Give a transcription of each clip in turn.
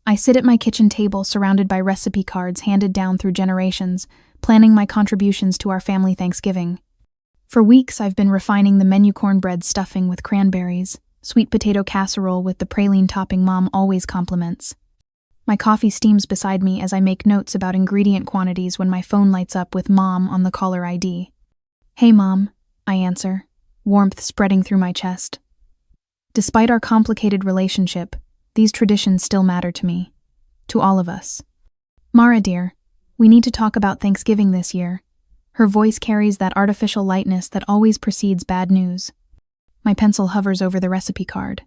I sit at my kitchen table surrounded by recipe cards handed down through generations, planning my contributions to our family Thanksgiving. For weeks, I've been refining the menu cornbread stuffing with cranberries, sweet potato casserole with the praline topping Mom always compliments. My coffee steams beside me as I make notes about ingredient quantities when my phone lights up with Mom on the caller ID. "Hey, Mom," I answer, warmth spreading through my chest. Despite our complicated relationship, these traditions still matter to me. To all of us. "Mara, dear, we need to talk about Thanksgiving this year." Her voice carries that artificial lightness that always precedes bad news. My pencil hovers over the recipe card.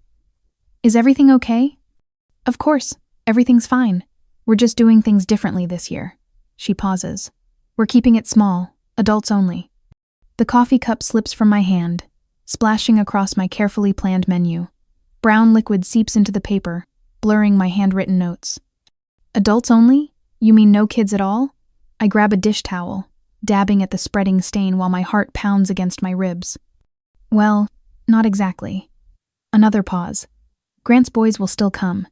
"Is everything okay?" "Of course, everything's fine. We're just doing things differently this year." She pauses. "We're keeping it small, adults only." The coffee cup slips from my hand, splashing across my carefully planned menu. Brown liquid seeps into the paper, blurring my handwritten notes. "Adults only? You mean no kids at all?" I grab a dish towel, dabbing at the spreading stain while my heart pounds against my ribs. "Well, not exactly." Another pause. "Grant's boys will still come.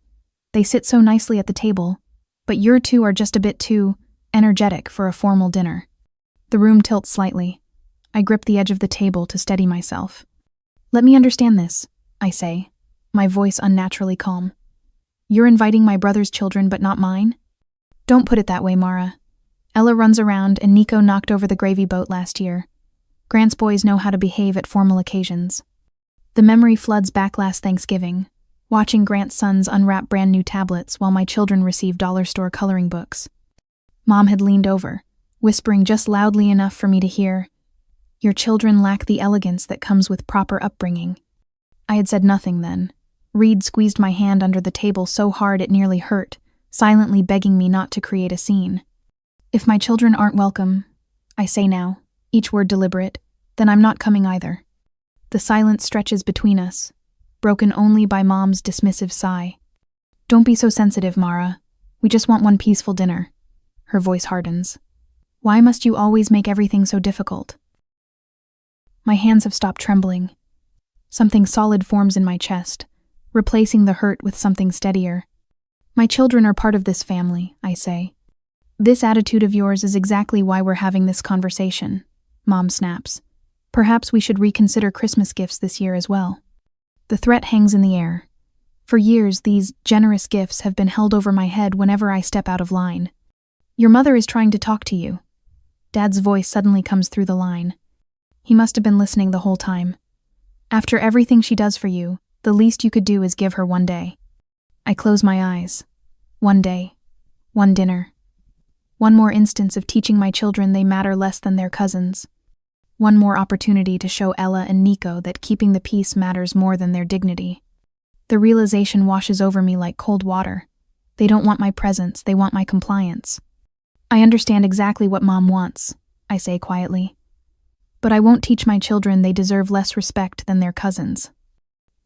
They sit so nicely at the table, but your two are just a bit too energetic for a formal dinner." The room tilts slightly. I grip the edge of the table to steady myself. "Let me understand this," I say, my voice unnaturally calm. "You're inviting my brother's children but not mine?" "Don't put it that way, Mara. Ella runs around and Nico knocked over the gravy boat last year. Grant's boys know how to behave at formal occasions." The memory floods back last Thanksgiving, watching Grant's sons unwrap brand new tablets while my children receive dollar store coloring books. Mom had leaned over, whispering just loudly enough for me to hear, "Your children lack the elegance that comes with proper upbringing." I had said nothing then. Reed squeezed my hand under the table so hard it nearly hurt, silently begging me not to create a scene. "If my children aren't welcome," I say now, each word deliberate, "then I'm not coming either." The silence stretches between us, broken only by Mom's dismissive sigh. "Don't be so sensitive, Mara. We just want one peaceful dinner." Her voice hardens. "Why must you always make everything so difficult?" My hands have stopped trembling. Something solid forms in my chest, replacing the hurt with something steadier. "My children are part of this family," I say. "This attitude of yours is exactly why we're having this conversation," Mom snaps. "Perhaps we should reconsider Christmas gifts this year as well." The threat hangs in the air. For years, these generous gifts have been held over my head whenever I step out of line. "Your mother is trying to talk to you." Dad's voice suddenly comes through the line. He must have been listening the whole time. "After everything she does for you, the least you could do is give her one day." I close my eyes. One day. One dinner. One more instance of teaching my children they matter less than their cousins. One more opportunity to show Ella and Nico that keeping the peace matters more than their dignity. The realization washes over me like cold water. They don't want my presence, they want my compliance. "I understand exactly what Mom wants," I say quietly. "But I won't teach my children they deserve less respect than their cousins."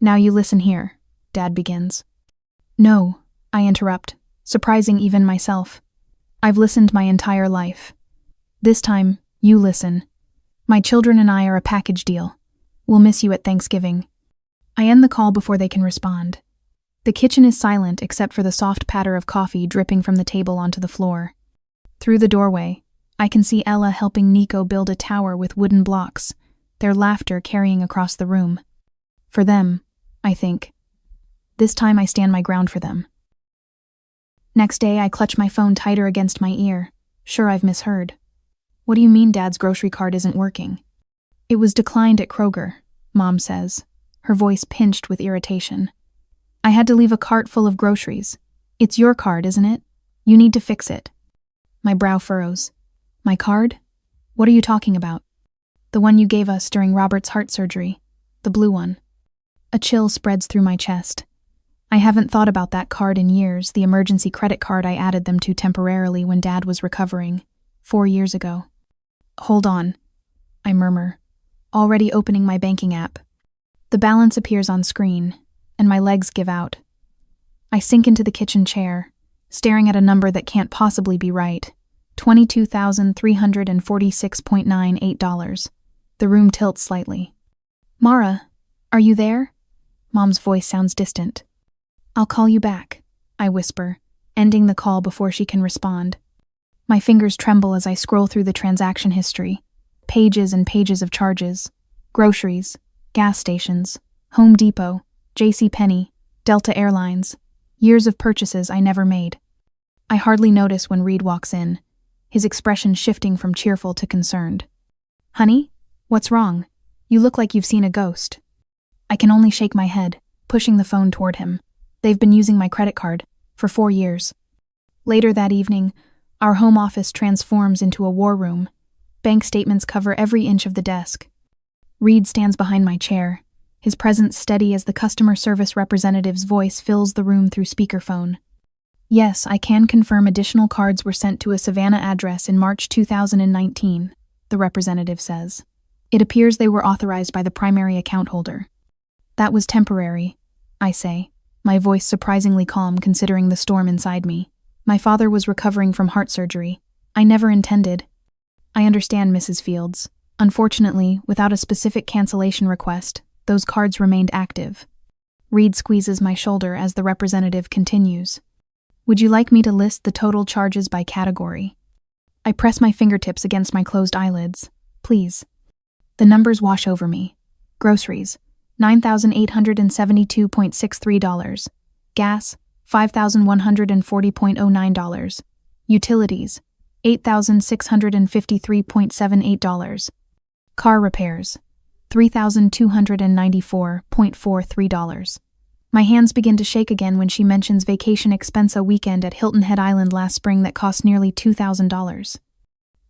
"Now you listen here," Dad begins. "No," I interrupt, surprising even myself. "I've listened my entire life. This time, you listen. My children and I are a package deal. We'll miss you at Thanksgiving." I end the call before they can respond. The kitchen is silent except for the soft patter of coffee dripping from the table onto the floor. Through the doorway, I can see Ella helping Nico build a tower with wooden blocks, their laughter carrying across the room. For them, I think. This time I stand my ground for them. Next day, I clutch my phone tighter against my ear, sure I've misheard. "What do you mean Dad's grocery card isn't working?" "It was declined at Kroger," Mom says, her voice pinched with irritation. "I had to leave a cart full of groceries. It's your card, isn't it? You need to fix it." My brow furrows. "My card? What are you talking about?" "The one you gave us during Robert's heart surgery. The blue one." A chill spreads through my chest. I haven't thought about that card in years, the emergency credit card I added them to temporarily when Dad was recovering, 4 years ago. "Hold on," I murmur, already opening my banking app. The balance appears on screen, and my legs give out. I sink into the kitchen chair, staring at a number that can't possibly be right. $22,346.98. The room tilts slightly. "Mara, are you there?" Mom's voice sounds distant. "I'll call you back," I whisper, ending the call before she can respond. My fingers tremble as I scroll through the transaction history. Pages and pages of charges. Groceries, gas stations, Home Depot, JCPenney, Delta Airlines. Years of purchases I never made. I hardly notice when Reed walks in, his expression shifting from cheerful to concerned. "Honey, what's wrong? You look like you've seen a ghost." I can only shake my head, pushing the phone toward him. They've been using my credit card for 4 years. Later that evening, our home office transforms into a war room. Bank statements cover every inch of the desk. Reed stands behind my chair, his presence steady as the customer service representative's voice fills the room through speakerphone. "Yes, I can confirm additional cards were sent to a Savannah address in March 2019, the representative says. "It appears they were authorized by the primary account holder." "That was temporary," I say, my voice surprisingly calm considering the storm inside me. "My father was recovering from heart surgery. I never intended." "I understand, Mrs. Fields. Unfortunately, without a specific cancellation request, those cards remained active." Reed squeezes my shoulder as the representative continues. "Would you like me to list the total charges by category?" I press my fingertips against my closed eyelids. "Please." The numbers wash over me. Groceries, $9,872.63. Gas, $5,140.09. Utilities, $8,653.78. Car repairs, $3,294.43. My hands begin to shake again when she mentions vacation expense a weekend at Hilton Head Island last spring that cost nearly $2,000.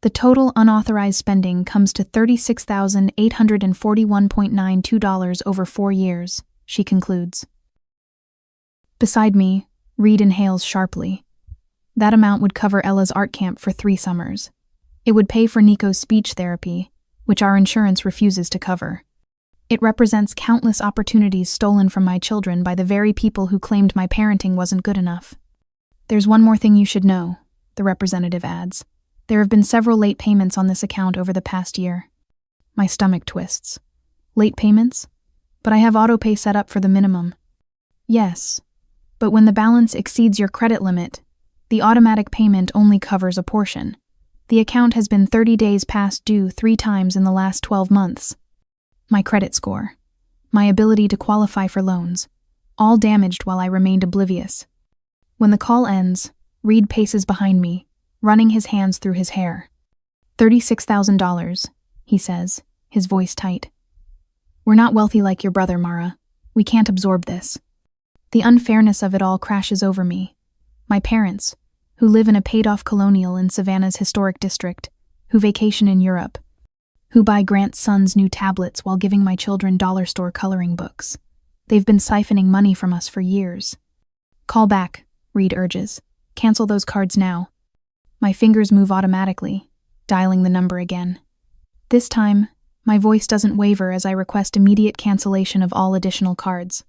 The total unauthorized spending comes to $36,841.92 over 4 years, she concludes. Beside me, Reed inhales sharply. That amount would cover Ella's art camp for 3 summers. It would pay for Nico's speech therapy, which our insurance refuses to cover. It represents countless opportunities stolen from my children by the very people who claimed my parenting wasn't good enough. "There's one more thing you should know," the representative adds. "There have been several late payments on this account over the past year." My stomach twists. "Late payments? But I have autopay set up for the minimum." "Yes, but when the balance exceeds your credit limit, the automatic payment only covers a portion. The account has been 30 days past due 3 times in the last 12 months. My credit score, my ability to qualify for loans, all damaged while I remained oblivious." When the call ends, Reed paces behind me, running his hands through his hair. $36,000, he says, his voice tight. "We're not wealthy like your brother, Mara. We can't absorb this." The unfairness of it all crashes over me. My parents, who live in a paid-off colonial in Savannah's historic district, who vacation in Europe, who buy Grant's son's new tablets while giving my children dollar store coloring books. They've been siphoning money from us for years. "Call back," Reed urges. "Cancel those cards now." My fingers move automatically, dialing the number again. This time, my voice doesn't waver as I request immediate cancellation of all additional cards.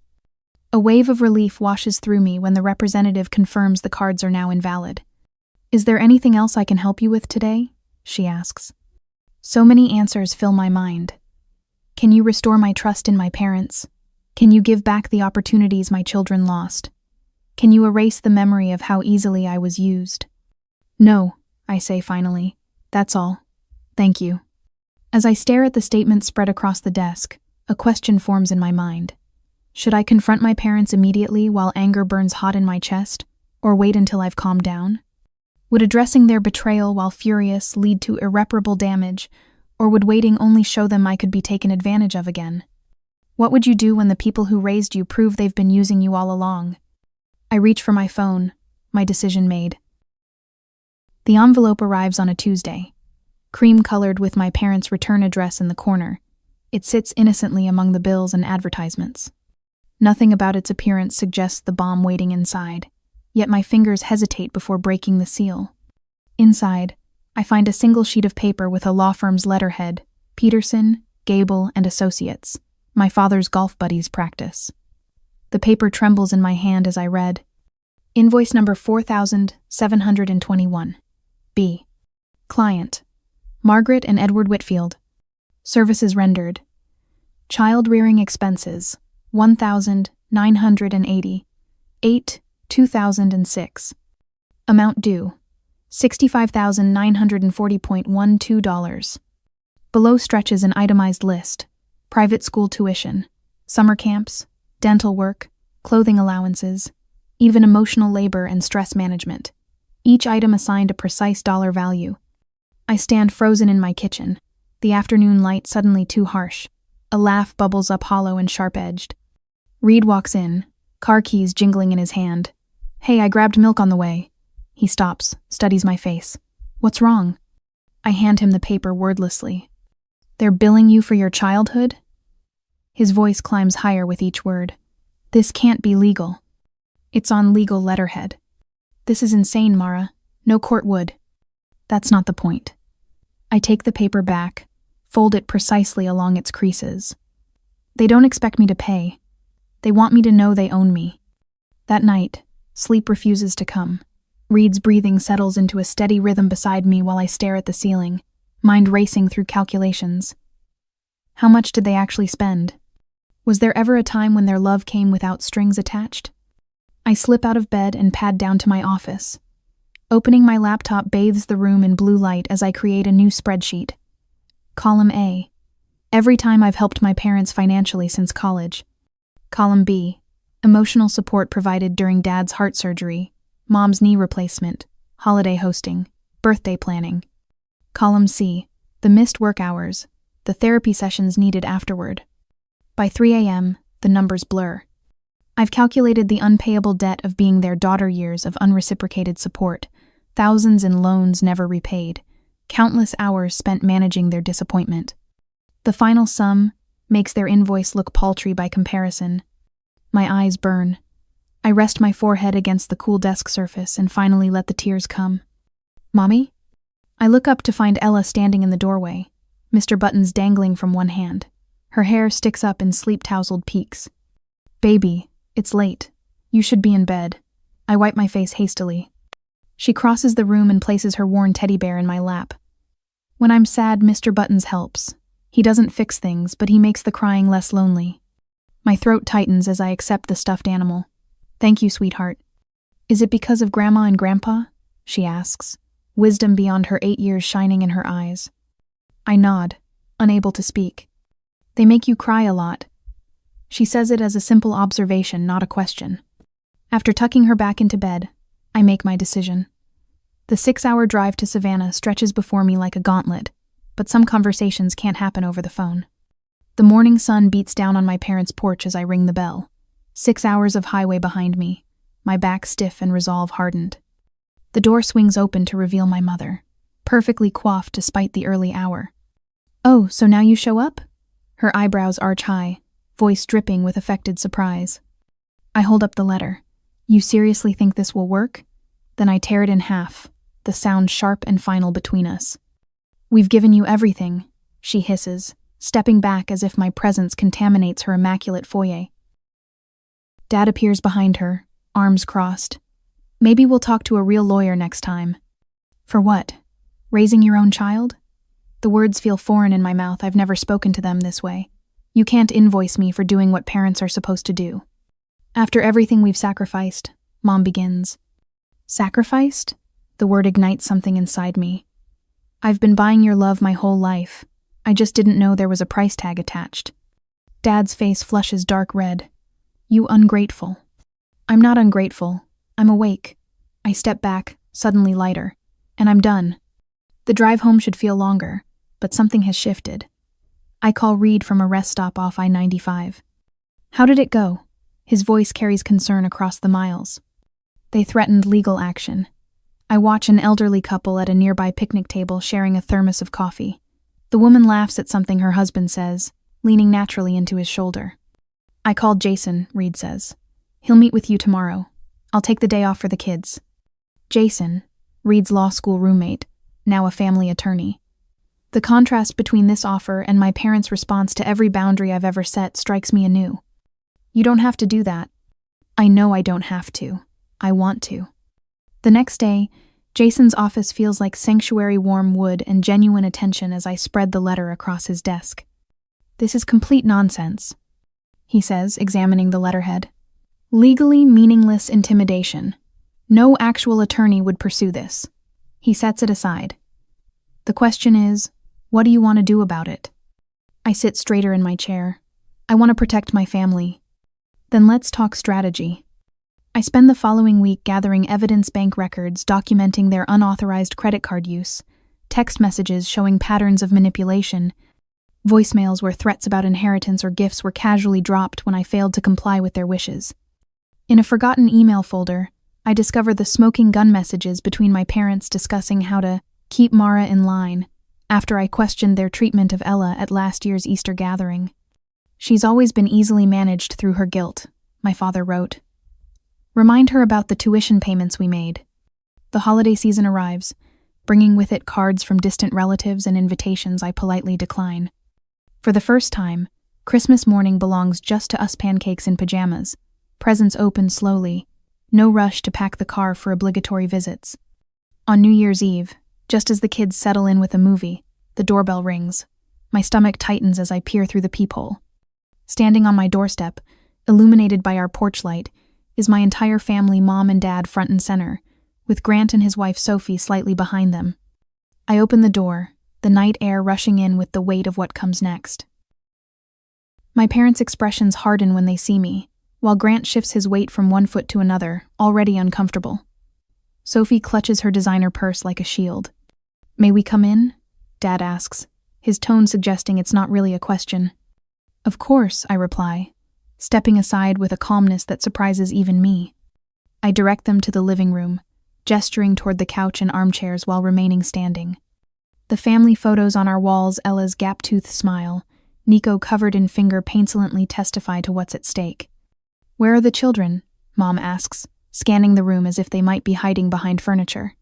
A wave of relief washes through me when the representative confirms the cards are now invalid. "Is there anything else I can help you with today?" she asks. So many answers fill my mind. Can you restore my trust in my parents? Can you give back the opportunities my children lost? Can you erase the memory of how easily I was used? "No," I say finally. "That's all. Thank you." As I stare at the statement spread across the desk, a question forms in my mind. Should I confront my parents immediately while anger burns hot in my chest, or wait until I've calmed down? Would addressing their betrayal while furious lead to irreparable damage, or would waiting only show them I could be taken advantage of again? What would you do when the people who raised you prove they've been using you all along? I reach for my phone, my decision made. The envelope arrives on a Tuesday, cream-colored with my parents' return address in the corner. It sits innocently among the bills and advertisements. Nothing about its appearance suggests the bomb waiting inside, yet my fingers hesitate before breaking the seal. Inside, I find a single sheet of paper with a law firm's letterhead, Peterson, Gable, and Associates, my father's golf buddies' practice. The paper trembles in my hand as I read, "Invoice number 4721. B. Client, Margaret and Edward Whitfield. Services rendered. Child rearing expenses, $1,980. 8/2006. Amount due, $65,940.12. Below stretches an itemized list: private school tuition, summer camps, dental work, clothing allowances, even emotional labor and stress management. Each item assigned a precise dollar value. I stand frozen in my kitchen, the afternoon light suddenly too harsh. A laugh bubbles up hollow and sharp-edged. Reed walks in, car keys jingling in his hand. "Hey, I grabbed milk on the way." He stops, studies my face. "What's wrong?" I hand him the paper wordlessly. "They're billing you for your childhood?" His voice climbs higher with each word. "This can't be legal." "It's on legal letterhead." "This is insane, Mara. No court would." "That's not the point." I take the paper back, fold it precisely along its creases. "They don't expect me to pay. They want me to know they own me." That night, sleep refuses to come. Reed's breathing settles into a steady rhythm beside me while I stare at the ceiling, mind racing through calculations. How much did they actually spend? Was there ever a time when their love came without strings attached? I slip out of bed and pad down to my office. Opening my laptop bathes the room in blue light as I create a new spreadsheet. Column A: every time I've helped my parents financially since college. Column B: emotional support provided during Dad's heart surgery, Mom's knee replacement, holiday hosting, birthday planning. Column C: the missed work hours, the therapy sessions needed afterward. By 3 a.m., the numbers blur. I've calculated the unpayable debt of being their daughter years of unreciprocated support, thousands in loans never repaid, countless hours spent managing their disappointment. The final sum makes their invoice look paltry by comparison. My eyes burn. I rest my forehead against the cool desk surface and finally let the tears come. "Mommy?" I look up to find Ella standing in the doorway, Mr. Buttons dangling from one hand. Her hair sticks up in sleep-tousled peaks. "Baby, it's late. You should be in bed." I wipe my face hastily. She crosses the room and places her worn teddy bear in my lap. When I'm sad, Mr. Buttons helps. He doesn't fix things, but he makes the crying less lonely. My throat tightens as I accept the stuffed animal. "Thank you, sweetheart." "Is it because of Grandma and Grandpa?" she asks, wisdom beyond her 8 years shining in her eyes. I nod, unable to speak. "They make you cry a lot." She says it as a simple observation, not a question. After tucking her back into bed, I make my decision. The 6-hour drive to Savannah stretches before me like a gauntlet, but some conversations can't happen over the phone. The morning sun beats down on my parents' porch as I ring the bell. 6 hours of highway behind me, my back stiff and resolve hardened. The door swings open to reveal my mother, perfectly coiffed despite the early hour. "Oh, so now you show up?" Her eyebrows arch high, voice dripping with affected surprise. I hold up the letter. "You seriously think this will work?" Then I tear it in half, the sound sharp and final between us. "We've given you everything," she hisses, stepping back as if my presence contaminates her immaculate foyer. Dad appears behind her, arms crossed. "Maybe we'll talk to a real lawyer next time." "For what? Raising your own child?" The words feel foreign in my mouth. I've never spoken to them this way. "You can't invoice me for doing what parents are supposed to do." "After everything we've sacrificed," Mom begins. Sacrificed? The word ignites something inside me. "I've been buying your love my whole life. I just didn't know there was a price tag attached." Dad's face flushes dark red. "You ungrateful." "I'm not ungrateful. I'm awake." I step back, suddenly lighter. And I'm done. The drive home should feel longer, but something has shifted. I call Reed from a rest stop off I-95. "How did it go?" His voice carries concern across the miles. "They threatened legal action." I watch an elderly couple at a nearby picnic table sharing a thermos of coffee. The woman laughs at something her husband says, leaning naturally into his shoulder. "I called Jason," Reed says. "He'll meet with you tomorrow. I'll take the day off for the kids." Jason, Reed's law school roommate, now a family attorney. The contrast between this offer and my parents' response to every boundary I've ever set strikes me anew. "You don't have to do that." I know I don't have to. I want to. The next day, Jason's office feels like sanctuary warm wood and genuine attention as I spread the letter across his desk. "This is complete nonsense," he says, examining the letterhead. "Legally meaningless intimidation. No actual attorney would pursue this. He sets it aside. The question is, what do you want to do about it? I sit straighter in my chair. I want to protect my family. Then let's talk strategy. I spend the following week gathering evidence bank records documenting their unauthorized credit card use, text messages showing patterns of manipulation, voicemails where threats about inheritance or gifts were casually dropped when I failed to comply with their wishes. In a forgotten email folder, I discover the smoking gun messages between my parents discussing how to keep Mara in line after I questioned their treatment of Ella at last year's Easter gathering. She's always been easily managed through her guilt, my father wrote. Remind her about the tuition payments we made. The holiday season arrives, bringing with it cards from distant relatives and invitations I politely decline. For the first time, Christmas morning belongs just to us pancakes in pajamas, presents open slowly, no rush to pack the car for obligatory visits. On New Year's Eve, just as the kids settle in with a movie, the doorbell rings. My stomach tightens as I peer through the peephole. Standing on my doorstep, illuminated by our porch light, is my entire family, mom and dad, front and center, with Grant and his wife Sophie slightly behind them. I open the door, the night air rushing in with the weight of what comes next. My parents' expressions harden when they see me, while Grant shifts his weight from one foot to another, already uncomfortable. Sophie clutches her designer purse like a shield. May we come in? Dad asks, his tone suggesting it's not really a question. Of course, I reply, stepping aside with a calmness that surprises even me. I direct them to the living room, gesturing toward the couch and armchairs while remaining standing. The family photos on our walls, Ella's gap-toothed smile, Nico covered in finger pencilantly testify to what's at stake. Where are the children? Mom asks, scanning the room as if they might be hiding behind furniture.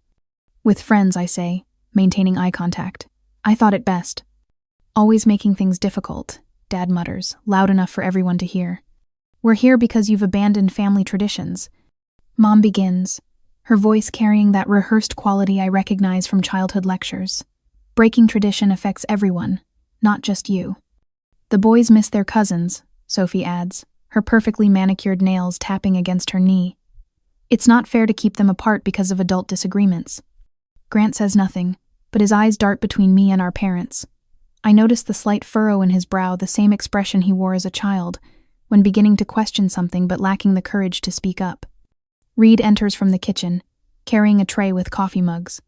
With friends, I say, maintaining eye contact. I thought it best. Always making things difficult, Dad mutters, loud enough for everyone to hear. We're here because you've abandoned family traditions. Mom begins, her voice carrying that rehearsed quality I recognize from childhood lectures. Breaking tradition affects everyone, not just you. The boys miss their cousins, Sophie adds, her perfectly manicured nails tapping against her knee. It's not fair to keep them apart because of adult disagreements. Grant says nothing, but his eyes dart between me and our parents. I notice the slight furrow in his brow, the same expression he wore as a child, when beginning to question something but lacking the courage to speak up. Reed enters from the kitchen, carrying a tray with coffee mugs.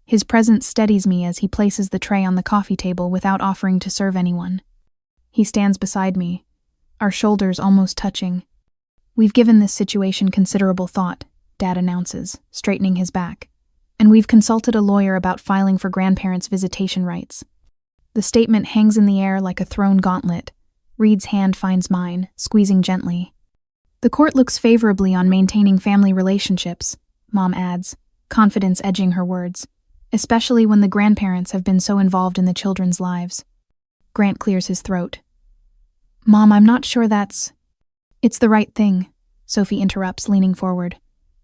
His presence steadies me as he places the tray on the coffee table without offering to serve anyone. He stands beside me, our shoulders almost touching. We've given this situation considerable thought, Dad announces, straightening his back. And we've consulted a lawyer about filing for grandparents' visitation rights. The statement hangs in the air like a thrown gauntlet. Reed's hand finds mine, squeezing gently. The court looks favorably on maintaining family relationships, Mom adds, confidence edging her words, especially when the grandparents have been so involved in the children's lives. Grant clears his throat. Mom, I'm not sure that's... It's the right thing, Sophie interrupts, leaning forward.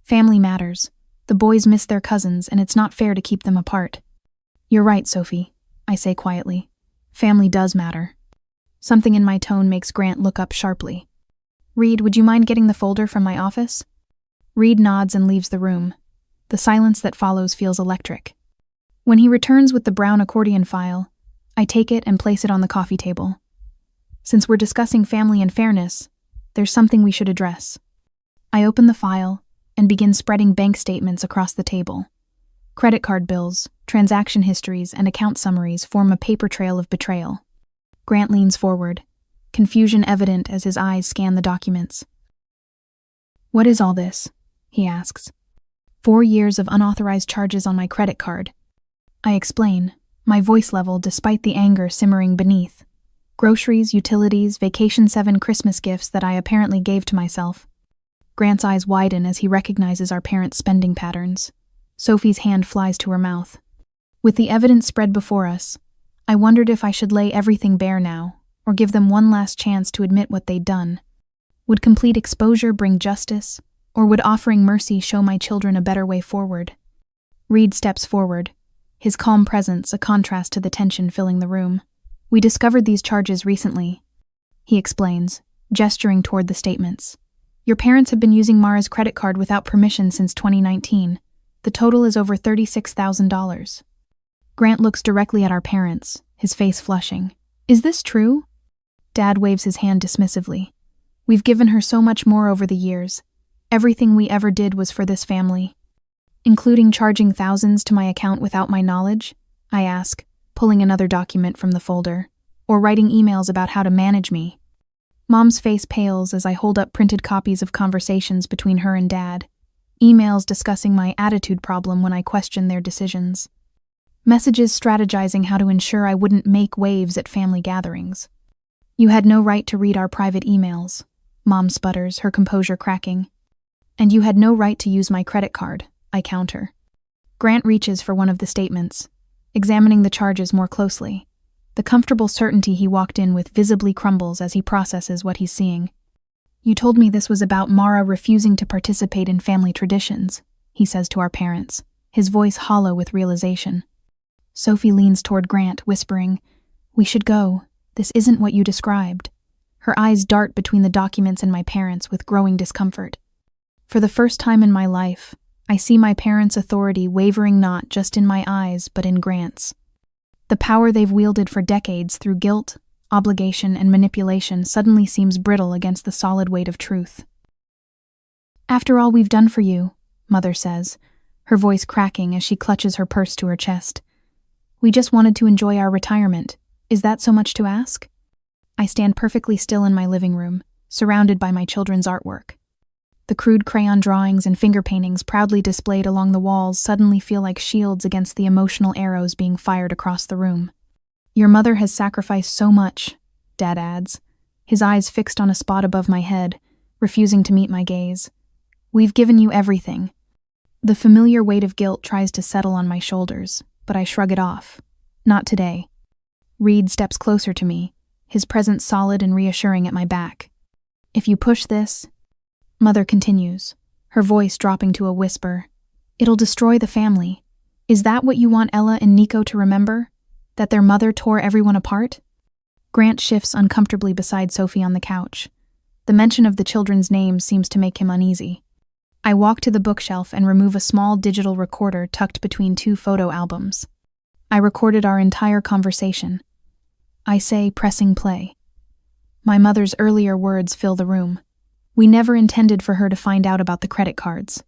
Family matters. The boys miss their cousins, and it's not fair to keep them apart. You're right, Sophie, I say quietly. Family does matter. Something in my tone makes Grant look up sharply. Reed, would you mind getting the folder from my office? Reed nods and leaves the room. The silence that follows feels electric. When he returns with the brown accordion file, I take it and place it on the coffee table. Since we're discussing family and fairness, there's something we should address. I open the file and begin spreading bank statements across the table. Credit card bills, transaction histories, and account summaries form a paper trail of betrayal. Grant leans forward, confusion evident as his eyes scan the documents. What is all this? He asks. 4 years of unauthorized charges on my credit card. I explain, my voice level despite the anger simmering beneath. Groceries, utilities, Vacation 7 Christmas gifts that I apparently gave to myself. Grant's eyes widen as he recognizes our parents' spending patterns. Sophie's hand flies to her mouth. With the evidence spread before us, I wondered if I should lay everything bare now, or give them one last chance to admit what they'd done. Would complete exposure bring justice, or would offering mercy show my children a better way forward? Reed steps forward, his calm presence a contrast to the tension filling the room. We discovered these charges recently, he explains, gesturing toward the statements. Your parents have been using Mara's credit card without permission since 2019. The total is over $36,000. Grant looks directly at our parents, his face flushing. Is this true? Dad waves his hand dismissively. We've given her so much more over the years. Everything we ever did was for this family. Including charging thousands to my account without my knowledge? I ask, pulling another document from the folder. Or writing emails about how to manage me. Mom's face pales as I hold up printed copies of conversations between her and Dad. Emails discussing my attitude problem when I question their decisions. Messages strategizing how to ensure I wouldn't make waves at family gatherings. You had no right to read our private emails, Mom sputters, her composure cracking. And you had no right to use my credit card, I counter. Grant reaches for one of the statements, examining the charges more closely. The comfortable certainty he walked in with visibly crumbles as he processes what he's seeing. You told me this was about Mara refusing to participate in family traditions, he says to our parents, his voice hollow with realization. Sophie leans toward Grant, whispering, We should go. This isn't what you described. Her eyes dart between the documents and my parents with growing discomfort. For the first time in my life, I see my parents' authority wavering not just in my eyes but in Grant's. The power they've wielded for decades through guilt, obligation, and manipulation suddenly seems brittle against the solid weight of truth. After all we've done for you, Mother says, her voice cracking as she clutches her purse to her chest. We just wanted to enjoy our retirement. Is that so much to ask? I stand perfectly still in my living room, surrounded by my children's artwork. The crude crayon drawings and finger paintings proudly displayed along the walls suddenly feel like shields against the emotional arrows being fired across the room. Your mother has sacrificed so much, Dad adds, his eyes fixed on a spot above my head, refusing to meet my gaze. We've given you everything. The familiar weight of guilt tries to settle on my shoulders, but I shrug it off. Not today. Reed steps closer to me, his presence solid and reassuring at my back. If you push this, Mother continues, her voice dropping to a whisper, it'll destroy the family. Is that what you want Ella and Nico to remember? That their mother tore everyone apart? Grant shifts uncomfortably beside Sophie on the couch. The mention of the children's names seems to make him uneasy. I walk to the bookshelf and remove a small digital recorder tucked between two photo albums. I recorded our entire conversation. I say, pressing play. My mother's earlier words fill the room. We never intended for her to find out about the credit cards.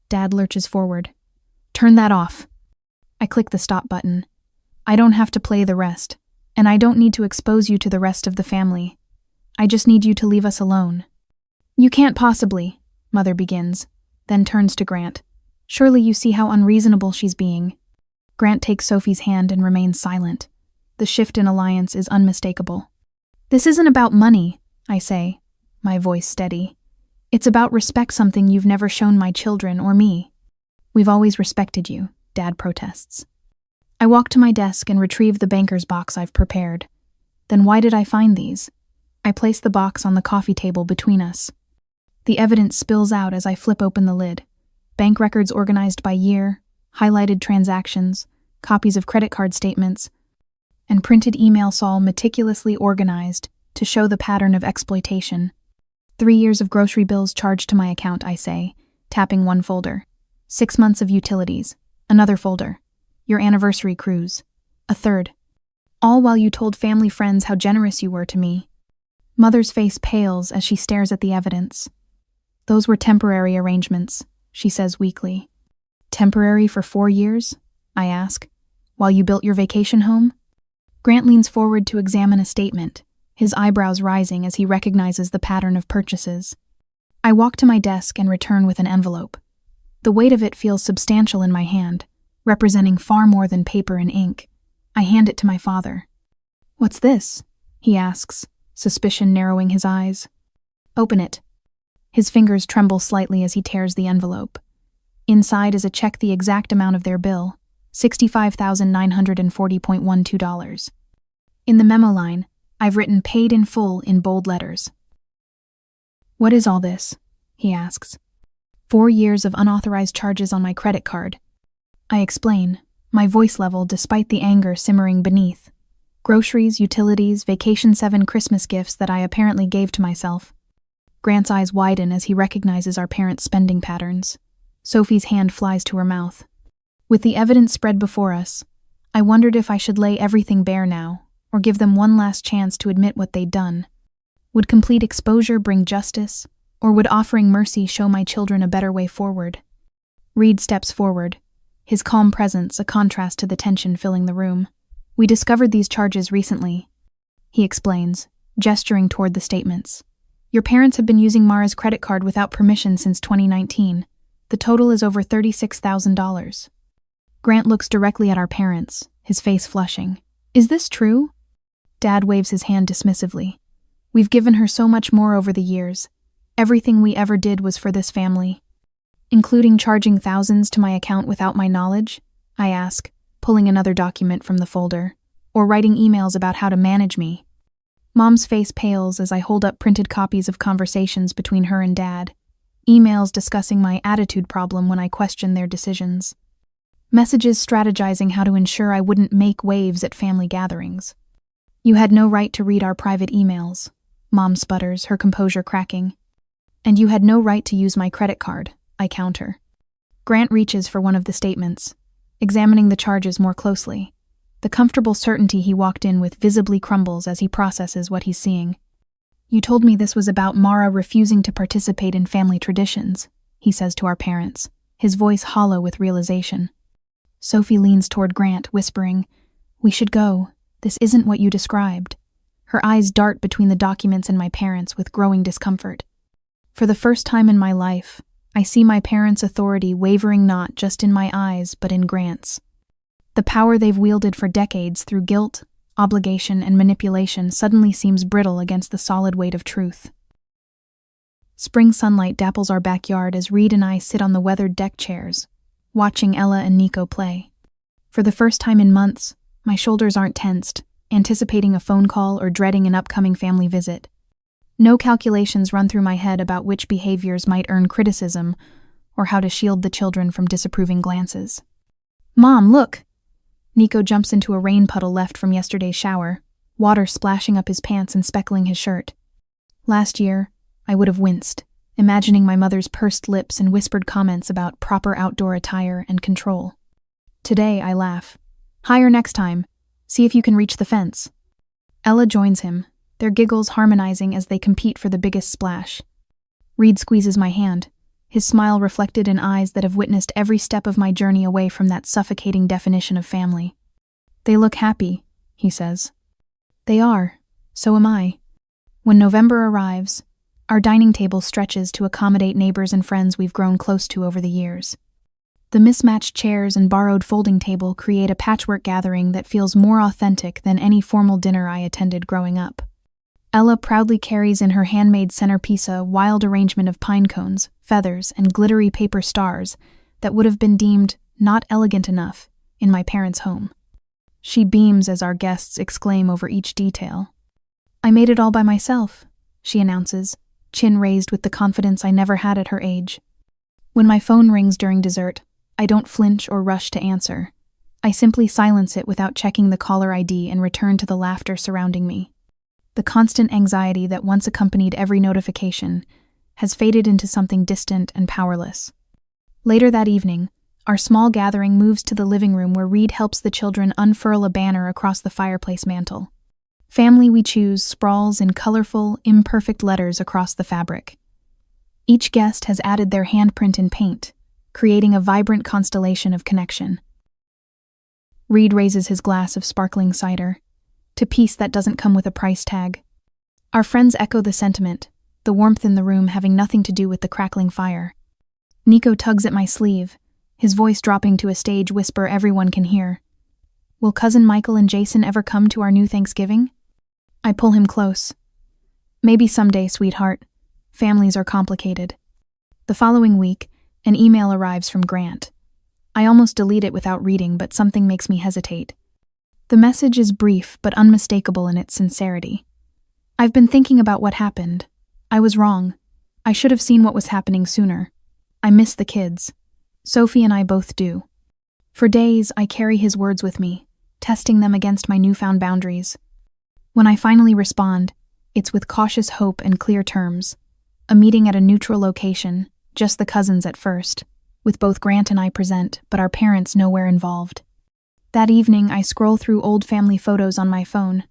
Dad lurches forward. Turn that off. I click the stop button. I don't have to play the rest, and I don't need to expose you to the rest of the family. I just need you to leave us alone. You can't possibly, Mother begins, then turns to Grant. Surely you see how unreasonable she's being. Grant takes Sophie's hand and remains silent. The shift in alliance is unmistakable. This isn't about money, I say, my voice steady. It's about respect, something you've never shown my children or me. We've always respected you, Dad protests. I walk to my desk and retrieve the banker's box I've prepared. Then why did I find these? I place the box on the coffee table between us. The evidence spills out as I flip open the lid. Bank records organized by year, highlighted transactions, copies of credit card statements, and printed emails all meticulously organized to show the pattern of exploitation. 3 years of grocery bills charged to my account, I say, tapping one folder. 6 months of utilities, another folder. Your anniversary cruise, a third. All while you told family friends how generous you were to me. Mother's face pales as she stares at the evidence. Those were temporary arrangements, she says weakly. Temporary for 4 years? I ask. While you built your vacation home? Grant leans forward to examine a statement, his eyebrows rising as he recognizes the pattern of purchases. I walk to my desk and return with an envelope. The weight of it feels substantial in my hand, representing far more than paper and ink. I hand it to my father. What's this? He asks, suspicion narrowing his eyes. Open it. His fingers tremble slightly as he tears the envelope. Inside is a check the exact amount of their bill, $65,940.12. In the memo line, I've written paid in full in bold letters. What is all this? He asks. 4 years of unauthorized charges on my credit card. I explain, my voice level despite the anger simmering beneath. Groceries, utilities, Vacation 7 Christmas gifts that I apparently gave to myself. Grant's eyes widen as he recognizes our parents' spending patterns. Sophie's hand flies to her mouth. With the evidence spread before us, I wondered if I should lay everything bare now, or give them one last chance to admit what they'd done. Would complete exposure bring justice, or would offering mercy show my children a better way forward? Reed steps forward, his calm presence a contrast to the tension filling the room. We discovered these charges recently, he explains, gesturing toward the statements. Your parents have been using Mara's credit card without permission since 2019. The total is over $36,000. Grant looks directly at our parents, his face flushing. Is this true? Dad waves his hand dismissively. We've given her so much more over the years. Everything we ever did was for this family. Including charging thousands to my account without my knowledge? I ask, pulling another document from the folder. Or writing emails about how to manage me. Mom's face pales as I hold up printed copies of conversations between her and Dad. Emails discussing my attitude problem when I question their decisions. Messages strategizing how to ensure I wouldn't make waves at family gatherings. You had no right to read our private emails, Mom sputters, her composure cracking. And you had no right to use my credit card, I counter. Grant reaches for one of the statements, examining the charges more closely. The comfortable certainty he walked in with visibly crumbles as he processes what he's seeing. You told me this was about Mara refusing to participate in family traditions, he says to our parents, his voice hollow with realization. Sophie leans toward Grant, whispering, We should go. This isn't what you described. Her eyes dart between the documents and my parents with growing discomfort. For the first time in my life, I see my parents' authority wavering not just in my eyes but in Grant's. The power they've wielded for decades through guilt, obligation, and manipulation suddenly seems brittle against the solid weight of truth. Spring sunlight dapples our backyard as Reed and I sit on the weathered deck chairs, watching Ella and Nico play. For the first time in months, my shoulders aren't tensed, anticipating a phone call or dreading an upcoming family visit. No calculations run through my head about which behaviors might earn criticism or how to shield the children from disapproving glances. Mom, look! Nico jumps into a rain puddle left from yesterday's shower, water splashing up his pants and speckling his shirt. Last year, I would have winced, imagining my mother's pursed lips and whispered comments about proper outdoor attire and control. Today, I laugh. Higher next time. See if you can reach the fence. Ella joins him, their giggles harmonizing as they compete for the biggest splash. Reed squeezes my hand, his smile reflected in eyes that have witnessed every step of my journey away from that suffocating definition of family. They look happy, he says. They are. So am I. When November arrives, our dining table stretches to accommodate neighbors and friends we've grown close to over the years. The mismatched chairs and borrowed folding table create a patchwork gathering that feels more authentic than any formal dinner I attended growing up. Ella proudly carries in her handmade centerpiece a wild arrangement of pine cones, feathers, and glittery paper stars that would have been deemed not elegant enough in my parents' home. She beams as our guests exclaim over each detail. I made it all by myself, she announces, chin raised with the confidence I never had at her age. When my phone rings during dessert, I don't flinch or rush to answer. I simply silence it without checking the caller ID and return to the laughter surrounding me. The constant anxiety that once accompanied every notification has faded into something distant and powerless. Later that evening, our small gathering moves to the living room where Reed helps the children unfurl a banner across the fireplace mantel. Family We Choose sprawls in colorful, imperfect letters across the fabric. Each guest has added their handprint in paint, creating a vibrant constellation of connection. Reed raises his glass of sparkling cider, to peace that doesn't come with a price tag. Our friends echo the sentiment, the warmth in the room having nothing to do with the crackling fire. Nico tugs at my sleeve, his voice dropping to a stage whisper everyone can hear. Will Cousin Michael and Jason ever come to our new Thanksgiving? I pull him close. Maybe someday, sweetheart. Families are complicated. The following week, an email arrives from Grant. I almost delete it without reading, but something makes me hesitate. The message is brief but unmistakable in its sincerity. I've been thinking about what happened. I was wrong. I should have seen what was happening sooner. I miss the kids. Sophie and I both do. For days, I carry his words with me, testing them against my newfound boundaries. When I finally respond, it's with cautious hope and clear terms. A meeting at a neutral location, just the cousins at first, with both Grant and I present, but our parents nowhere involved. That evening, I scroll through old family photos on my phone.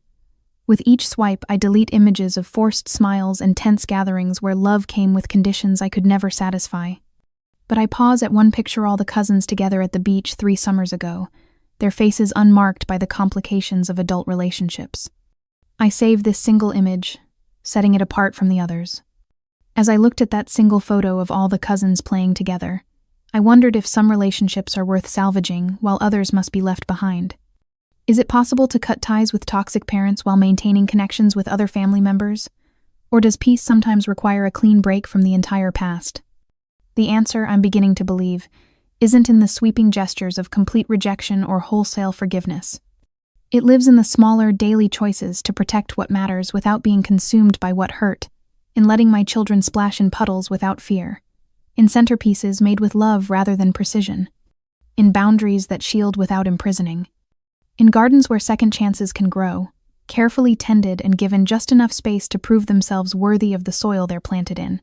With each swipe, I delete images of forced smiles and tense gatherings where love came with conditions I could never satisfy. But I pause at one picture, all the cousins together at the beach 3 summers ago, their faces unmarked by the complications of adult relationships. I save this single image, setting it apart from the others. As I looked at that single photo of all the cousins playing together, I wondered if some relationships are worth salvaging while others must be left behind. Is it possible to cut ties with toxic parents while maintaining connections with other family members? Or does peace sometimes require a clean break from the entire past? The answer, I'm beginning to believe, isn't in the sweeping gestures of complete rejection or wholesale forgiveness. It lives in the smaller, daily choices to protect what matters without being consumed by what hurt, in letting my children splash in puddles without fear, in centerpieces made with love rather than precision, in boundaries that shield without imprisoning, in gardens where second chances can grow, carefully tended and given just enough space to prove themselves worthy of the soil they're planted in.